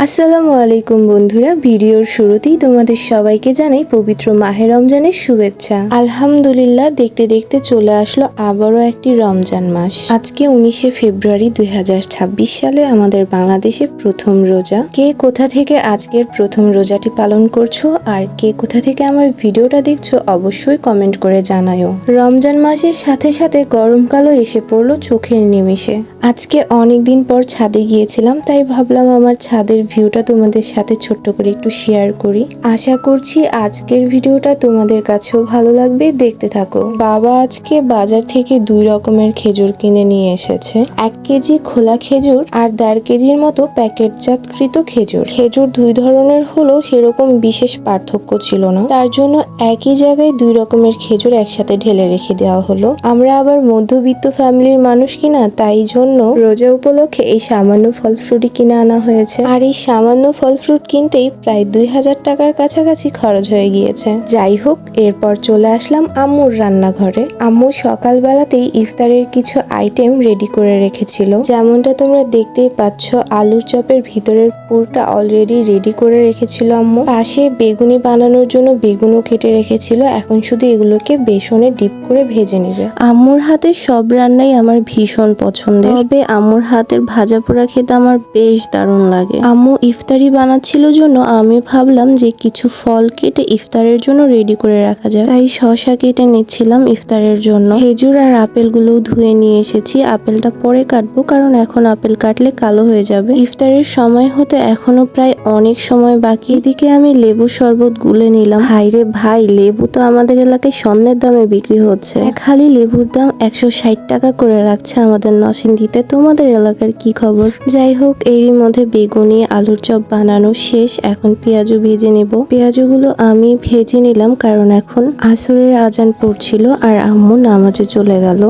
আসসালামু আলাইকুম বন্ধুরা, ভিডিওর শুরুতেই তোমাদের সবাইকে জানাই পবিত্র মাহে রমজানের শুভেচ্ছা। আলহামদুলিল্লাহ, দেখতে দেখতে চলে আসলো আবারও একটি রমজান মাস। আজকে 19শে ফেব্রুয়ারি 2026 সালে আমাদের বাংলাদেশে প্রথম রোজা। কে কোথা থেকে আজকের প্রথম রোজাটি পালন করছো আর কে কোথা থেকে আমার ভিডিওটা দেখছো অবশ্যই কমেন্ট করে জানাও। রমজান মাসের সাথে সাথে গরমকালও এসে পড়লো চোখের নিমিষে। আজকে অনেকদিন পর ছাদে গিয়েছিলাম, তাই ভাবলাম আমার ছাদের ভিউটা তোমাদের সাথে ছোট্ট করে একটু শেয়ার করি। আশা করছি আজকের ভিডিওটা তোমাদের কাছেও ভালো লাগবে, দেখতে থাকো। বাবা আজকে বাজার থেকে 2 রকমের খেজুর কিনে নিয়ে এসেছে। 1 কেজি খোলা খেজুর আর 1.5 কেজির মতো প্যাকেটজাতকৃত খেজুর। খেজুর 2 ধরনের হলেও সেরকম বিশেষ পার্থক্য ছিল না, তার জন্য একই জায়গায় 2 রকমের খেজুর একসাথে ঢেলে রেখে দেওয়া হলো। আমরা আবার মধ্যবিত্ত ফ্যামিলির মানুষ কিনা, তাই জন্য রোজা উপলক্ষে এই সামান্য ফল ফ্রুটই কিনে আনা হয়েছে। আর এই সামান্য ফল ফ্রুট কিনতেই প্রায় 2000 টাকার কাছাকাছি খরচ হয়ে গিয়েছে। যাই হোক, এরপর চলে আসলাম আম্মুর রান্নাঘরে। আম্মু সকালবেলাতেই ইফতারের কিছু আইটেম রেডি করে রেখেছিল। যেমনটা তোমরা দেখতেই পাচ্ছ, আলুর চপের ভিতরের পুরটা অলরেডি রেডি করে রেখেছিল আম্মু। পাশে বেগুনি বানানোর জন্য বেগুনও কেটে রেখেছিল, এখন শুধু এগুলোকে বেসনে ডিপ করে ভেজে নেবে। আম্মুর হাতের সব রান্নাই আমার ভীষণ পছন্দের, তবে আম্মুর হাতের ভাজা পোড়া খেতে আমার বেশ দারুণ লাগে। আম্মু ইফতারি বানাচ্ছিল জন্য আমি ভাবলাম যে কিছু ফল কেটে ইফতারের জন্য রেডি করে রাখা যায়, তাই শসা কেটে নিচ্ছিলাম ইফতারের জন্য। খেজুর আর আপেলগুলো ধুয়ে নিয়ে এসেছি। আপেলটা পরে কাটবো, কারণ এখন আপেল কাটলে কালো হয়ে যাবে। ইফতারের সময় হতে এখনো প্রায় অনেক সময় বাকি। এদিকে আমি লেবু শরবত গুলে নিলাম। ভাইরে ভাই, লেবু তো আমাদের এলাকায় স্বর্ণের দামে বিক্রি হচ্ছে। খালি লেবুর দাম 160 টাকা করে রাখছে আমাদের নরসিংদীতে। তোমাদের এলাকার কি খবর? যাই হোক, এরই মধ্যে বেগুনি আলুর চপ বানানো শেষ। এখন পেঁয়াজু ভেজে নেব। পেঁয়াজুগুলো আমি ভেজে নিলাম, কারণ এখন আসরের আজান পড়ছিল আর আম্মু নামাজে চলে গেল।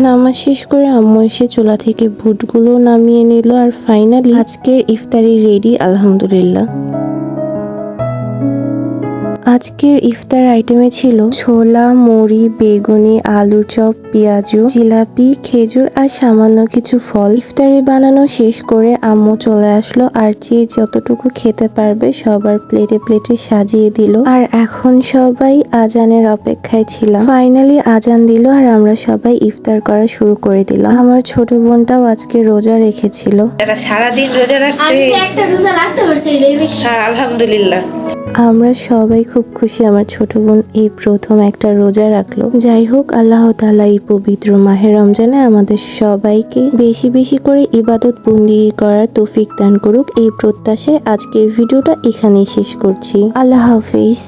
নামাজ শেষ করে আম্মু এসে চুলা থেকে বুটগুলো নামিয়ে নিল। আর ফাইনালি আজকের ইফতারি রেডি, আলহামদুলিল্লাহ। আজকের ইফতার আইটেমে ছিল ছোলা, মুড়ি, বেগুনি, আলুর চপ, পেঁয়াজু, জিলাপি, খেজুর আর সামান্য কিছু ফল। ইফতারি বানানো শেষ করে আম্মু চলে আসলো আর যে যতটুকু খেতে পারবে সবার প্লেটে প্লেটে সাজিয়ে দিল। আর এখন সবাই আজানের অপেক্ষায় ছিলাম। ফাইনালি আজান দিল আর আমরা সবাই ইফতার করা শুরু করে দিলাম। আমার ছোট বোনটাও আজকে রোজা রেখেছিল। সারাদিন রোজা রাখছে, আলহামদুলিল্লাহ। আমরা সবাই খুব খুশি, আমার ছোট বোন এই প্রথম একটা রোজা রাখলো। যাই হোক, আল্লাহ তাআলা এই পবিত্র মাহে রমজানে আমাদের সবাইকে বেশি বেশি করে ইবাদত বন্দেগী করার তৌফিক দান করুক, এই প্রত্যাশায় আজকের ভিডিওটা এখানেই শেষ করছি। আল্লাহ হাফেজ।